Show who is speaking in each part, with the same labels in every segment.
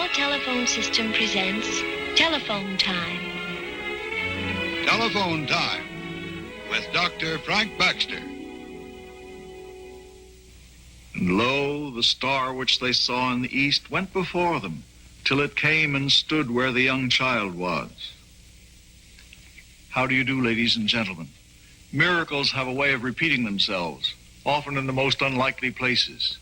Speaker 1: Bell Telephone System presents Telephone Time.
Speaker 2: Telephone Time with Dr. Frank Baxter.
Speaker 3: And lo, the star which they saw in the east went before them, till it came and stood where the young child was. How do you do, ladies and gentlemen? Miracles have a way of repeating themselves, often in the most unlikely places.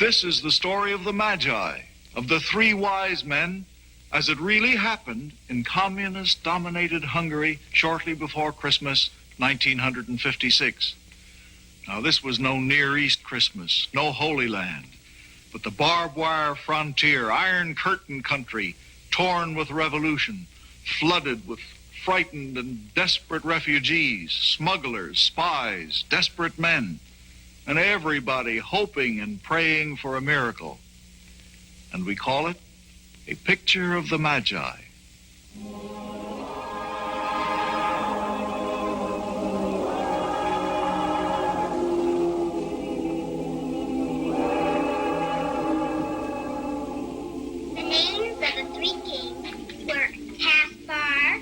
Speaker 3: This is the story of the Magi, of the three wise men, as it really happened in communist-dominated Hungary shortly before Christmas 1956. Now, this was no Near East Christmas, no Holy Land, but the barbed wire frontier, Iron Curtain country, torn with revolution, flooded with frightened and desperate refugees, smugglers, spies, desperate men, and everybody hoping and praying for a miracle. And we call it A Picture of the Magi.
Speaker 4: The names of the three kings were Caspar,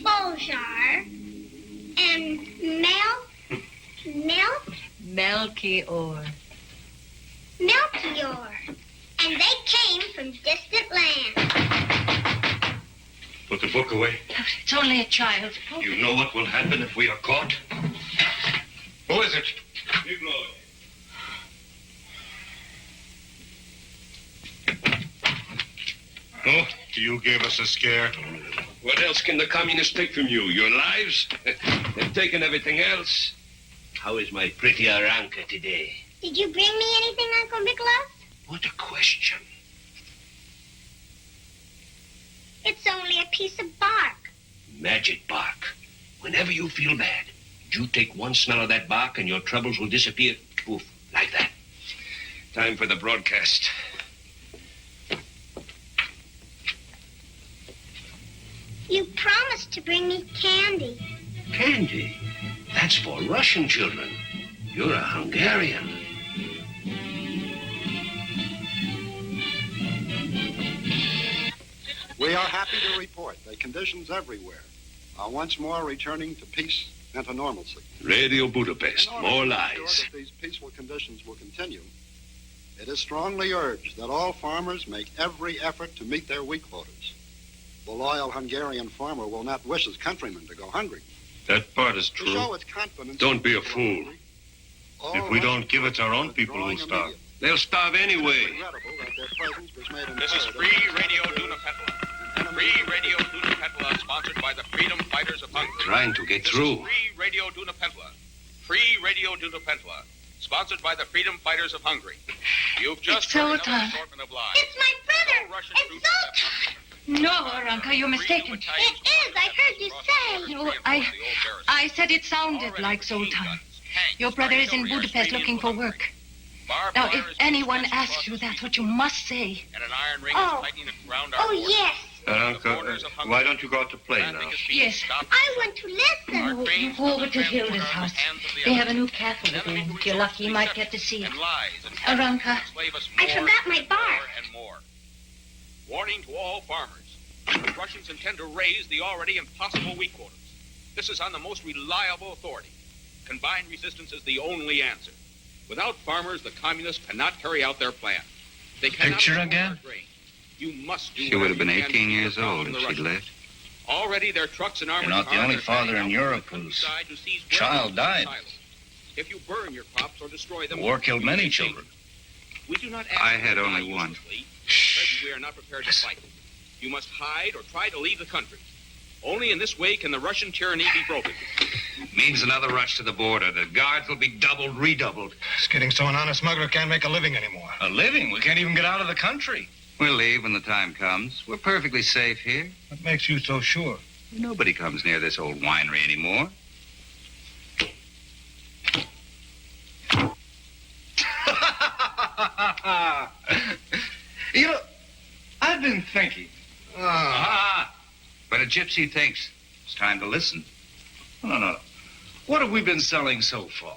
Speaker 4: Bozar, and
Speaker 1: Melchior.
Speaker 4: Melchior. And they came from distant lands.
Speaker 5: Put the book away.
Speaker 1: It's only a child.
Speaker 5: You know what will happen if we are caught? Who is it? Big Lloyd. Oh, you gave us a scare.
Speaker 6: What else can the communists take from you? Your lives? They've taken everything else. How is my pretty Aranka today?
Speaker 4: Did you bring me anything, Uncle Nicholas?
Speaker 6: What a question.
Speaker 4: It's only a piece of bark.
Speaker 6: Magic bark. Whenever you feel bad, you take one smell of that bark and your troubles will disappear. Poof, like that. Time for the broadcast.
Speaker 4: You promised to bring me candy.
Speaker 6: Candy? That's for Russian children. You're a Hungarian.
Speaker 7: We are happy to report that conditions everywhere are once more returning to peace and to normalcy.
Speaker 6: Radio Budapest,
Speaker 7: In order
Speaker 6: more
Speaker 7: to
Speaker 6: lies.
Speaker 7: ensure that these peaceful conditions will continue, it is strongly urged that all farmers make every effort to meet their wheat quotas. The loyal Hungarian farmer will not wish his countrymen to go hungry.
Speaker 5: That part is
Speaker 7: To
Speaker 5: true.
Speaker 7: show its confidence...
Speaker 6: Don't be a fool.
Speaker 5: If we don't give it, our own people will starve.
Speaker 6: They'll starve anyway.
Speaker 8: This is Free Radio Dunapetla. Free Radio Dunapetla, sponsored by the Freedom Fighters of Hungary.
Speaker 6: Trying to get through.
Speaker 8: Free Radio Dunapetla. Free Radio Dunapetla, sponsored by the Freedom Fighters of Hungary. You've just heard another
Speaker 1: Zoltan.
Speaker 8: assortment of lies.
Speaker 4: It's my brother.
Speaker 8: No Russian
Speaker 4: It's
Speaker 8: troops have
Speaker 4: Zoltan.
Speaker 8: left
Speaker 1: No, Aranka, you're mistaken.
Speaker 4: It is. I heard you say.
Speaker 1: No, I said it sounded like Zoltan. Your brother is in Budapest looking for work. Now, if anyone asks you, that's what you must say.
Speaker 8: And an iron ring
Speaker 4: Oh.
Speaker 8: is tightening around our
Speaker 4: Oh,
Speaker 8: borders.
Speaker 4: yes.
Speaker 5: Aranka, why don't you go out to play now?
Speaker 1: Yes.
Speaker 4: I want to listen.
Speaker 1: Oh, you go over to Hilda's house. They have a new Catholic in. If you're lucky, you might get to see it. Aranka.
Speaker 4: I forgot my bark.
Speaker 8: And more. Warning to all farmers. The Russians intend to raise the already impossible wheat quotas. This is on the most reliable authority. Combined resistance is the only answer. Without farmers, the communists cannot carry out their plan. They cannot
Speaker 9: Picture
Speaker 8: afford
Speaker 9: again?
Speaker 8: our grain. You must do
Speaker 9: She would have been
Speaker 8: whatever you can
Speaker 9: 18
Speaker 8: to
Speaker 9: years
Speaker 8: keep the
Speaker 9: old
Speaker 8: from
Speaker 9: if
Speaker 8: the
Speaker 9: she'd
Speaker 8: Russians.
Speaker 9: lived.
Speaker 8: Already their trucks and armored
Speaker 9: You're not the
Speaker 8: cars
Speaker 9: only
Speaker 8: are
Speaker 9: father
Speaker 8: standing
Speaker 9: in
Speaker 8: out
Speaker 9: Europe
Speaker 8: the
Speaker 9: whose
Speaker 8: countryside to seize
Speaker 9: child
Speaker 8: bread
Speaker 9: died.
Speaker 8: from silos. If you burn your crops or destroy them,
Speaker 9: The war killed
Speaker 8: you
Speaker 9: many
Speaker 8: will be
Speaker 9: children.
Speaker 8: safe. We do not ask
Speaker 9: I
Speaker 8: you to
Speaker 9: had
Speaker 8: die
Speaker 9: only one.
Speaker 8: uselessly, because we are not prepared to fight. You must hide or try to leave the country. Only in this way can the Russian tyranny be broken.
Speaker 9: Means another rush to the border. The guards will be doubled, redoubled.
Speaker 10: It's getting so an honest smuggler can't make a living anymore.
Speaker 9: A living? We can't even get out of the country. We'll leave when the time comes. We're perfectly safe here.
Speaker 10: What makes you so sure?
Speaker 9: Nobody comes near this old winery anymore. You know, I've been thinking. But a gypsy thinks it's time to listen. No. What have we been selling so far?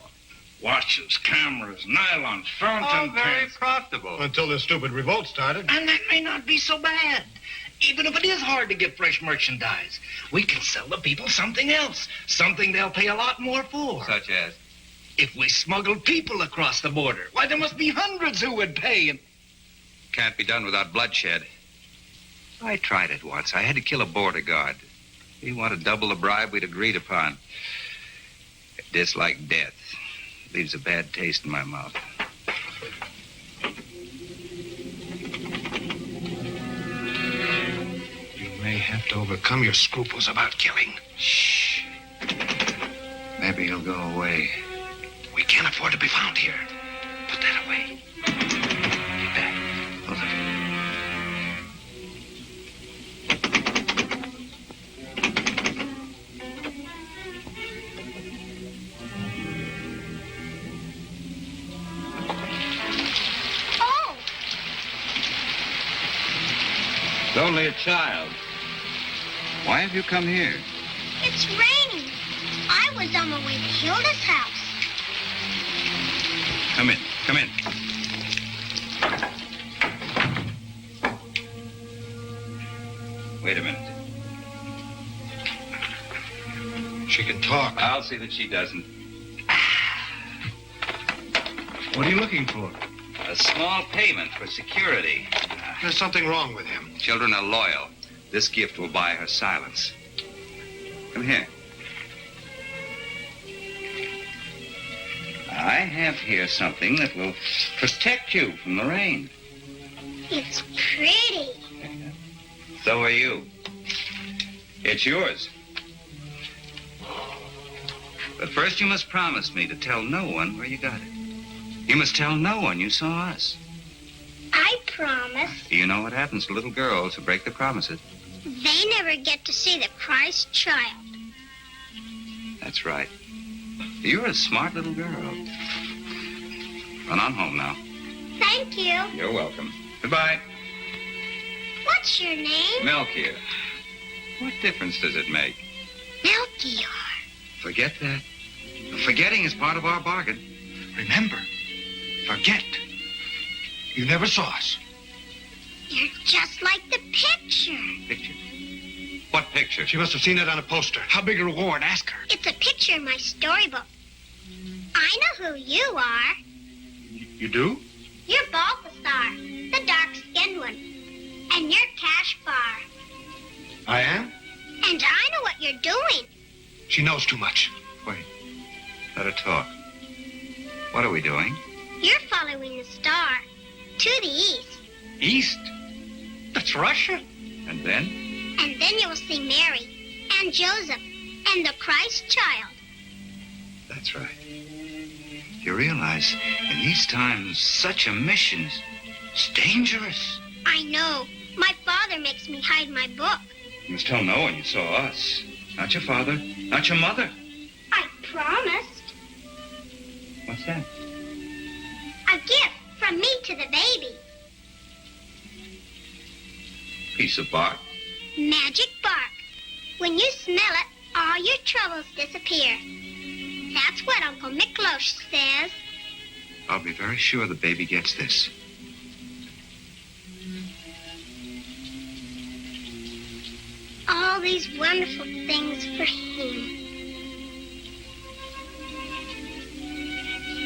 Speaker 9: Watches, cameras, nylons, fountain
Speaker 6: All very
Speaker 9: pens.
Speaker 6: profitable.
Speaker 10: Until this stupid revolt started.
Speaker 11: And that may not be so bad. Even if it is hard to get fresh merchandise, we can sell the people something else. Something they'll pay a lot more for.
Speaker 9: Such as?
Speaker 11: If we smuggled people across the border, why, there must be hundreds who would pay. And
Speaker 9: Can't be done without bloodshed. I tried it once. I had to kill a border guard. He wanted double the bribe we'd agreed upon. I dislike death. Leaves a bad taste in my mouth.
Speaker 11: you may have to overcome your scruples about killing.
Speaker 9: Shh. Maybe he'll go away.
Speaker 11: We can't afford to be found here. Put that away.
Speaker 9: Hold it.
Speaker 4: Oh,
Speaker 9: It's only a child. Why have you come here?
Speaker 4: it's raining. I was on my way to Hilda's house.
Speaker 9: Come in. Come in. Wait a minute.
Speaker 10: She can talk.
Speaker 9: I'll see that she doesn't.
Speaker 10: What are you looking for?
Speaker 9: A small payment for security.
Speaker 10: There's something wrong with him.
Speaker 9: Children are loyal. This gift will buy her silence. Come here. I have here something that will protect you from the rain.
Speaker 4: It's pretty.
Speaker 9: So are you. It's yours. But first you must promise me to tell no one where you got it. You must tell no one you saw us.
Speaker 4: I promise.
Speaker 9: You know what happens to little girls who break their promises.
Speaker 4: They never get to see the Christ child.
Speaker 9: That's right. You're a smart little girl. Run on home now.
Speaker 4: Thank you.
Speaker 9: You're welcome. Goodbye.
Speaker 4: What's your name?
Speaker 9: Melchior. What difference does it make?
Speaker 4: Melchior.
Speaker 9: Forget that. Forgetting is part of our bargain.
Speaker 11: Remember, forget. You never saw us.
Speaker 4: You're just like the picture.
Speaker 9: Picture? What picture?
Speaker 10: She must have seen it on a poster.
Speaker 11: How big a reward? Ask her.
Speaker 4: It's a picture in my storybook. I know who you are.
Speaker 10: You do?
Speaker 4: You're Balthasar, the dark-skinned one. And you're Caspar.
Speaker 10: I am?
Speaker 4: And I know what you're doing.
Speaker 10: She knows too much.
Speaker 9: Wait. Let her talk. What are we doing?
Speaker 4: You're following the star to the east.
Speaker 11: East? That's Russia.
Speaker 9: And then?
Speaker 4: And then you'll see Mary and Joseph and the Christ child.
Speaker 9: That's right. You realize, in these times, such a mission is dangerous.
Speaker 4: I know. My father makes me hide my book.
Speaker 9: You must tell no one you saw us. Not your father, not your mother.
Speaker 4: I promised.
Speaker 9: What's that?
Speaker 4: A gift from me to the baby.
Speaker 9: Piece of bark.
Speaker 4: Magic bark. When you smell it, all your troubles disappear. That's what Uncle Miklos says.
Speaker 9: I'll be very sure the baby gets this.
Speaker 4: All these wonderful things for him.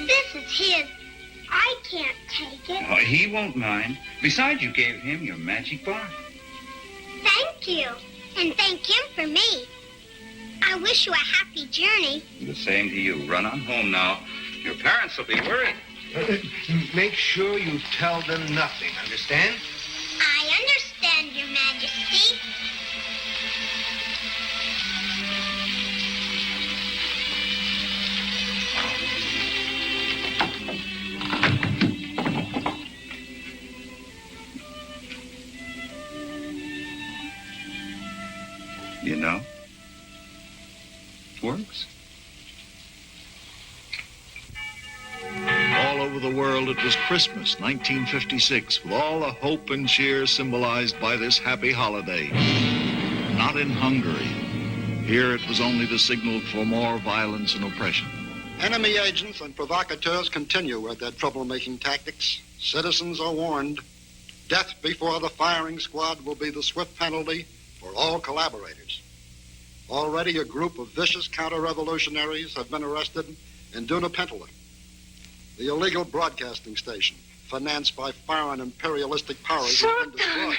Speaker 4: This is his. I can't take it.
Speaker 9: Oh, he won't mind. Besides, you gave him your magic bark.
Speaker 4: Thank you. And thank him for me. I wish you a happy journey.
Speaker 9: The same to you. Run on home now. Your parents will be worried.
Speaker 11: Make sure you tell them nothing, understand?
Speaker 4: I understand, Your Majesty.
Speaker 9: You know? It works.
Speaker 3: All over the world, it was Christmas, 1956, with all the hope and cheer symbolized by this happy holiday. Not in Hungary. Here it was only the signal for more violence and oppression.
Speaker 7: Enemy agents and provocateurs continue with their troublemaking tactics. Citizens are warned. Death before the firing squad will be the swift penalty for all collaborators. Already a group of vicious counter-revolutionaries have been arrested in Dunapentala, the illegal broadcasting station financed by foreign imperialistic powers has been destroyed.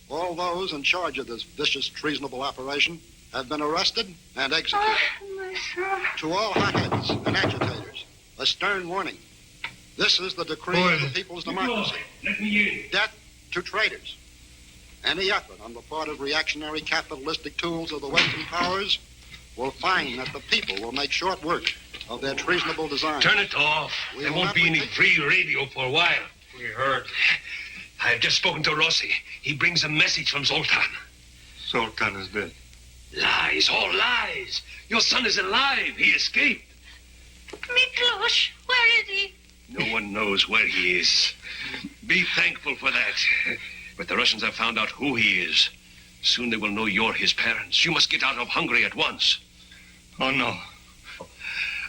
Speaker 7: All those in charge of this vicious, treasonable operation have been arrested and executed. To all hotheads and agitators, a stern warning. This is the decree of the people's democracy.
Speaker 6: Let me in.
Speaker 7: Death to traitors. Any effort on the part of reactionary capitalistic tools of the Western powers will find that the people will make short work of their treasonable designs.
Speaker 6: Turn it off. There won't be any free radio for a while.
Speaker 10: We heard.
Speaker 6: I have just spoken to Rossi. He brings a message from Zoltan.
Speaker 10: Zoltan is dead.
Speaker 6: Lies, all lies. Your son is alive. He escaped.
Speaker 1: Miklos, where is he?
Speaker 6: No one knows where he is. Be thankful for that. But the Russians have found out who he is. Soon they will know you're his parents. You must get out of Hungary at once.
Speaker 10: Oh, no.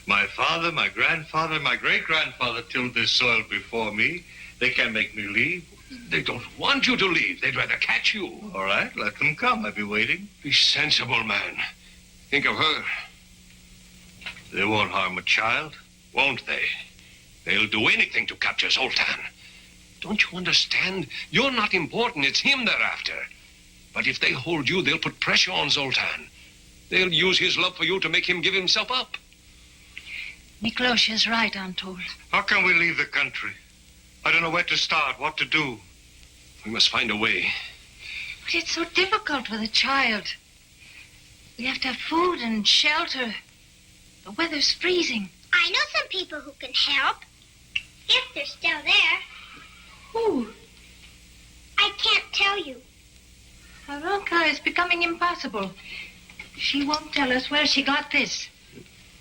Speaker 10: My father, my grandfather, my great-grandfather tilled this soil before me. They can't make me leave.
Speaker 6: They don't want you to leave. They'd rather catch you.
Speaker 10: All right, let them come. I'll be waiting.
Speaker 6: Be sensible, man. Think of her.
Speaker 10: They won't harm a child.
Speaker 6: Won't they? They'll do anything to capture Zoltan. Don't you understand? You're not important. It's him they're after. But if they hold you, they'll put pressure on Zoltan. They'll use his love for you to make him give himself up.
Speaker 1: Miklos is right, Antol.
Speaker 10: How can we leave the country? I don't know where to start, what to do.
Speaker 6: We must find a way.
Speaker 1: But it's so difficult with a child. We have to have food and shelter. The weather's freezing.
Speaker 4: I know some people who can help. If they're still there.
Speaker 1: Who?
Speaker 4: I can't tell you.
Speaker 1: Aranka is becoming impossible. She won't tell us where she got this.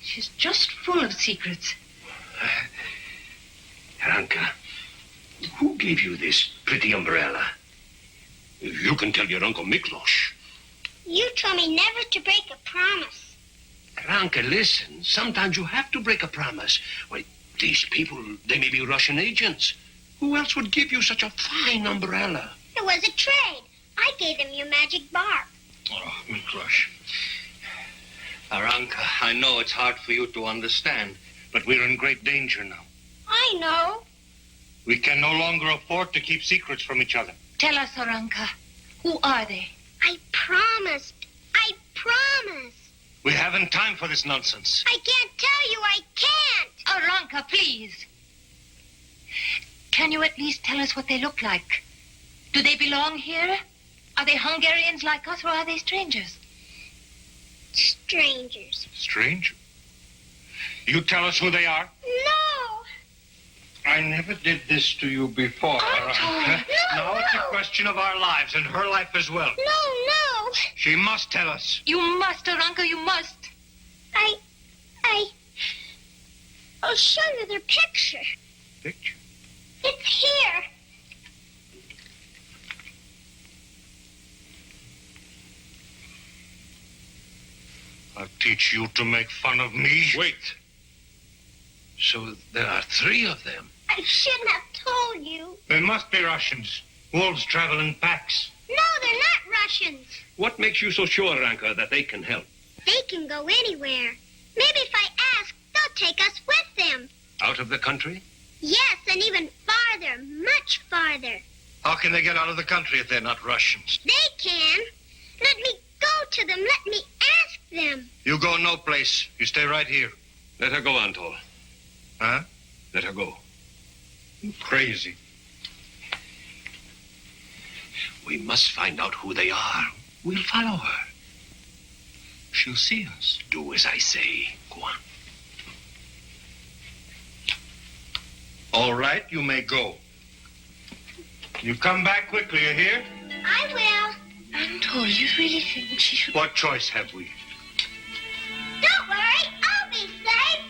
Speaker 1: She's just full of secrets.
Speaker 6: Aranka, who gave you this pretty umbrella? You can tell your Uncle Miklos.
Speaker 4: You told me never to break a promise.
Speaker 6: Aranka, listen. Sometimes you have to break a promise. Why, these people, they may be Russian agents. Who else would give you such a fine umbrella?
Speaker 4: It was a trade. I gave them your magic bark.
Speaker 10: Oh, Miklos. Aranka, I know it's hard for you to understand, but we're in great danger now.
Speaker 4: I know.
Speaker 10: We can no longer afford to keep secrets from each other.
Speaker 1: Tell us, Aranka. Who are they?
Speaker 4: I promised. I promised.
Speaker 10: We haven't time for this nonsense.
Speaker 4: I can't tell you. I can't.
Speaker 1: Aranka, please. Can you at least tell us what they look like? Do they belong here? Are they Hungarians like us, or are they strangers?
Speaker 4: Strangers.
Speaker 10: Strange? You tell us who they are?
Speaker 4: No.
Speaker 10: I never did this to you before, Aranka.
Speaker 4: No,
Speaker 10: Now it's a question of our lives and her life as well.
Speaker 4: No.
Speaker 10: She must tell us.
Speaker 1: You must, Aranka, you must.
Speaker 4: I'll show you their picture.
Speaker 10: Picture?
Speaker 4: It's here.
Speaker 10: I'll teach you to make fun of me.
Speaker 6: Wait. So there are 3 of them.
Speaker 4: I shouldn't have told you.
Speaker 10: They must be Russians. Wolves travel in packs.
Speaker 4: No, they're not Russians.
Speaker 6: What makes you so sure, Aranka, that they can help?
Speaker 4: They can go anywhere. Maybe if I ask, they'll take us with them.
Speaker 6: Out of the country?
Speaker 4: Yes, and even farther, much farther.
Speaker 10: How can they get out of the country if they're not Russians?
Speaker 4: They can. Let me go to them. Let me ask them.
Speaker 10: You go no place. You stay right here.
Speaker 6: Let her go, Antol.
Speaker 10: Huh?
Speaker 6: Let her go.
Speaker 10: You crazy.
Speaker 6: We must find out who they are. We'll follow her. She'll see us. Do as I say. Go on.
Speaker 10: All right, you may go. You come back quickly, you hear?
Speaker 4: I will.
Speaker 1: Antol, you really think she should...
Speaker 10: What choice have we?
Speaker 4: Don't worry. I'll be safe.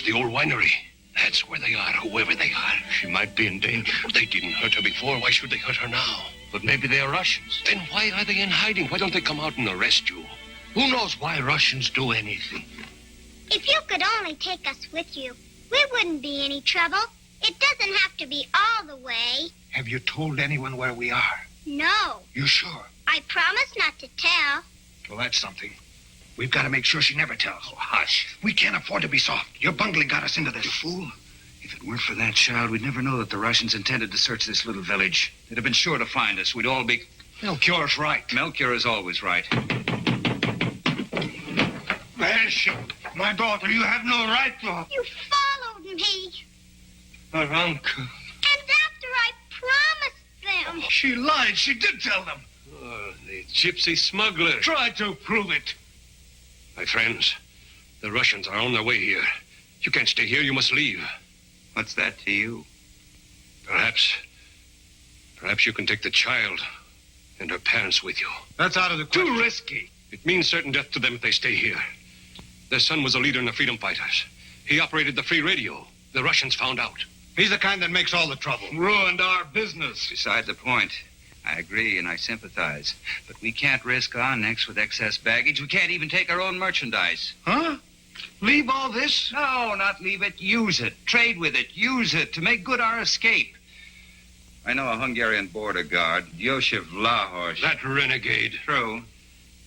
Speaker 6: It's the old winery. That's where they are, whoever they are.
Speaker 10: She might be in danger.
Speaker 6: They didn't hurt her before. Why should they hurt her now?
Speaker 10: But maybe they are Russians.
Speaker 6: Then why are they in hiding? Why don't they come out and arrest you?
Speaker 10: Who knows why Russians do anything?
Speaker 4: If you could only take us with you, we wouldn't be any trouble. It doesn't have to be all the way.
Speaker 11: Have you told anyone where we are?
Speaker 4: No.
Speaker 11: You sure?
Speaker 4: I promise not to tell.
Speaker 11: Well, that's something. We've got to make sure she never tells. Oh, hush. We can't afford to be soft. Your bungling got us into this.
Speaker 12: You fool. If it weren't for that child, we'd never know that the Russians intended to search this little village. They'd have been sure to find us. We'd all be...
Speaker 11: Melchior's right.
Speaker 12: Melchior is always right.
Speaker 10: Where is she? My daughter, you have no right to her.
Speaker 4: You followed me.
Speaker 10: Aranka.
Speaker 4: And after I promised them.
Speaker 10: She lied. She did tell them.
Speaker 6: Oh, the gypsy smuggler.
Speaker 10: Try to prove it.
Speaker 6: My friends, the Russians are on their way here. You can't stay here. You must leave.
Speaker 9: What's that to you?
Speaker 6: Perhaps you can take the child and her parents with you.
Speaker 10: That's out of the question.
Speaker 11: Too risky.
Speaker 6: It means certain death to them if they stay here. Their son was a leader in the freedom fighters. He operated the free radio. The Russians found out.
Speaker 10: He's the kind that makes all the trouble. Ruined our business.
Speaker 9: Beside the point. I agree and I sympathize. But we can't risk Onyx with excess baggage. We can't even take our own merchandise.
Speaker 10: Huh? Leave all this?
Speaker 9: No, not leave it. Use it. Trade with it. Use it to make good our escape. I know a Hungarian border guard, Yosef Lahos.
Speaker 6: That renegade.
Speaker 9: True.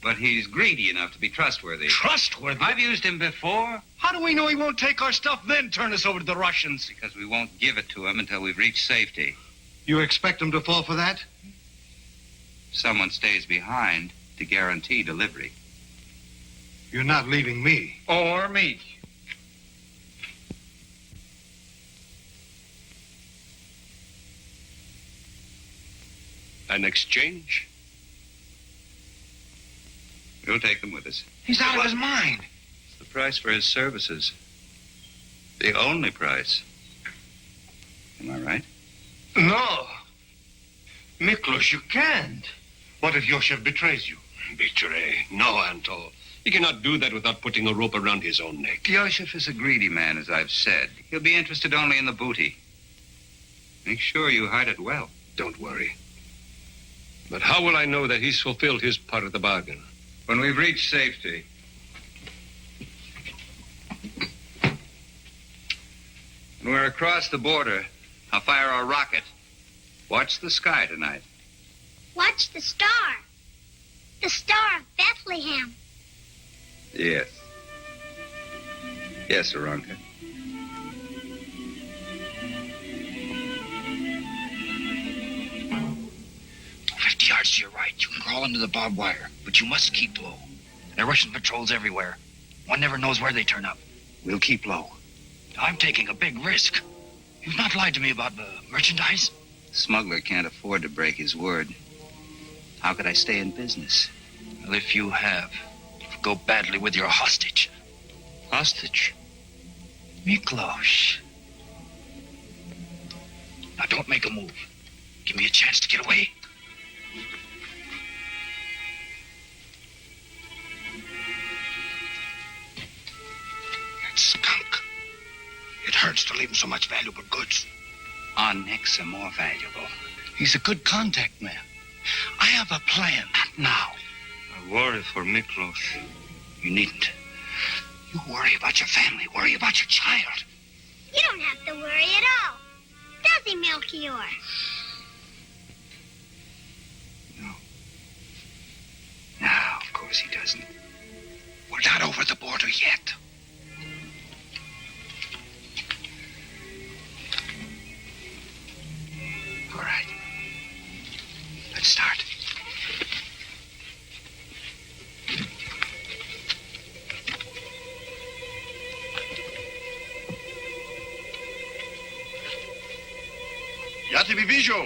Speaker 9: But he's greedy enough to be trustworthy.
Speaker 10: Trustworthy?
Speaker 9: I've used him before.
Speaker 10: How do we know he won't take our stuff, then turn us over to the Russians?
Speaker 9: Because we won't give it to him until we've reached safety.
Speaker 10: You expect him to fall for that?
Speaker 9: Someone stays behind to guarantee delivery.
Speaker 10: You're not leaving me.
Speaker 11: Or me.
Speaker 6: An exchange?
Speaker 9: We'll take them with us.
Speaker 11: He's out of his mind.
Speaker 9: It's the price for his services. The only price. Am I right?
Speaker 10: No. Miklos, you can't. What if Yosef betrays you?
Speaker 6: Betray? No, Anto. He cannot do that without putting a rope around his own neck.
Speaker 9: Yosef is a greedy man, as I've said. He'll be interested only in the booty. Make sure you hide it well.
Speaker 6: Don't worry. But how will I know that he's fulfilled his part of the bargain?
Speaker 9: When we've reached safety. When we're across the border, I'll fire a rocket. Watch the sky tonight.
Speaker 4: Watch the star. The Star of Bethlehem.
Speaker 9: Yes. Yes, Aranka.
Speaker 11: 50 yards to your right. You can crawl into the barbed wire, but you must keep low. There are Russian patrols everywhere. One never knows where they turn up. We'll keep low. I'm taking a big risk. You've not lied to me about the merchandise?
Speaker 9: The smuggler can't afford to break his word. How could I stay in business?
Speaker 11: Well, if you have, it'll go badly with your hostage.
Speaker 9: Hostage?
Speaker 11: Miklos. Now, don't make a move. Give me a chance to get away. That skunk. It hurts to leave him so much valuable goods.
Speaker 9: Onyx are more valuable.
Speaker 11: He's a good contact man. I have a plan. Not now.
Speaker 10: I worry for Miklos.
Speaker 11: You needn't. You worry about your family. Worry about your child.
Speaker 4: You don't have to worry at all. Does he, Melchior?
Speaker 11: No, of course he doesn't. We're not over the border yet. All right. Let's start.
Speaker 10: Yati Bibijo.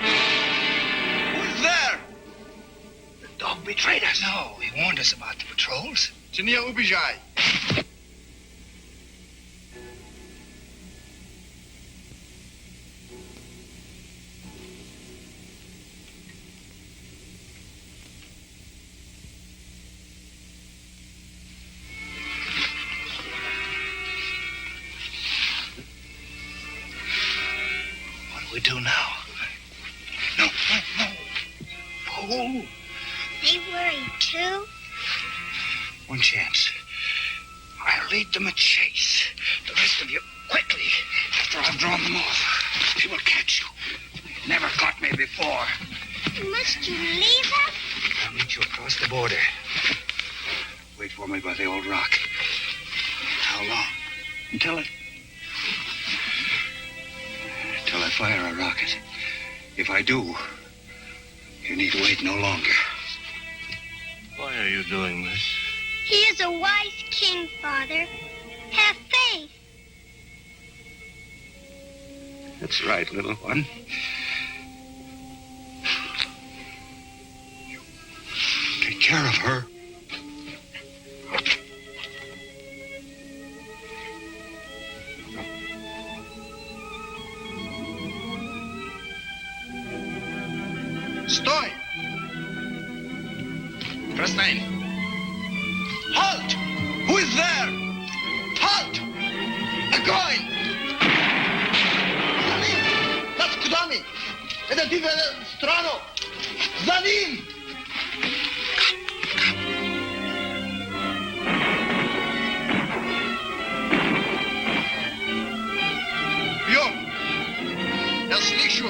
Speaker 10: Who's there?
Speaker 11: The dog betrayed us. No, he warned us about the patrols.
Speaker 10: Chinia Ubijai.
Speaker 12: Oh.
Speaker 4: They worry, too?
Speaker 12: One chance. I'll lead them a chase. The rest of you, quickly, after I've drawn them off. She will catch you. Never caught me before.
Speaker 4: Must you leave us?
Speaker 12: I'll meet you across the border. Wait for me by the old rock. How long? Until I fire a rocket. If I do, you need wait no longer.
Speaker 10: Why are you doing this?
Speaker 4: He is a wise king, Father. Have faith.
Speaker 12: That's right, little one. Take care of her.
Speaker 13: Sтой! Krasnain! Halt! Who is there? Halt! Огонь! За ним! Нас куда мы? Это ты в страну! За ним! Бьем! Я слышу!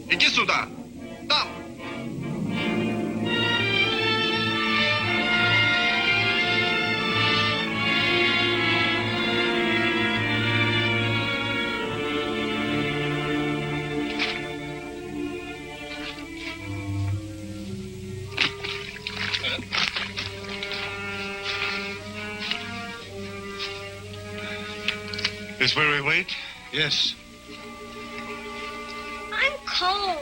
Speaker 13: Иди сюда! Там!
Speaker 3: This where we wait?
Speaker 13: Yes.
Speaker 4: I'm cold.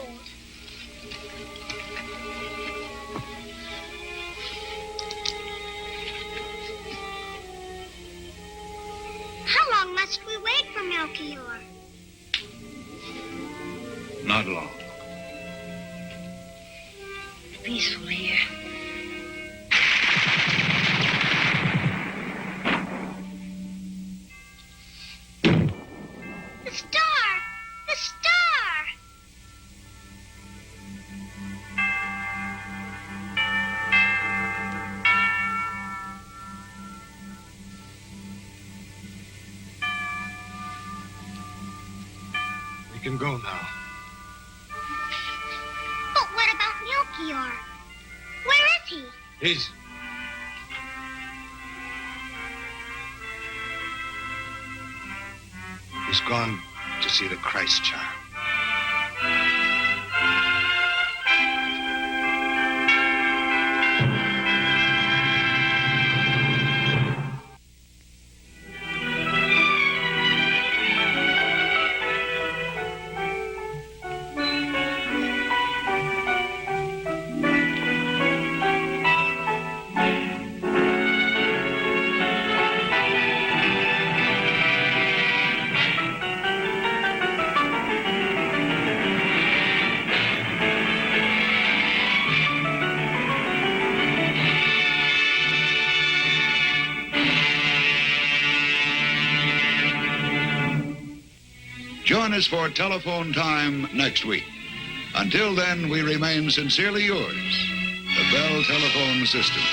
Speaker 4: How long must we wait for Melchior?
Speaker 12: Not long.
Speaker 1: Peaceful here.
Speaker 4: The star! The star!
Speaker 13: We can go now.
Speaker 4: But what about Melchior? Where is he?
Speaker 13: He's... He's gone to see the Christ child.
Speaker 2: Join us for Telephone Time next week. Until then, we remain sincerely yours, the Bell Telephone System.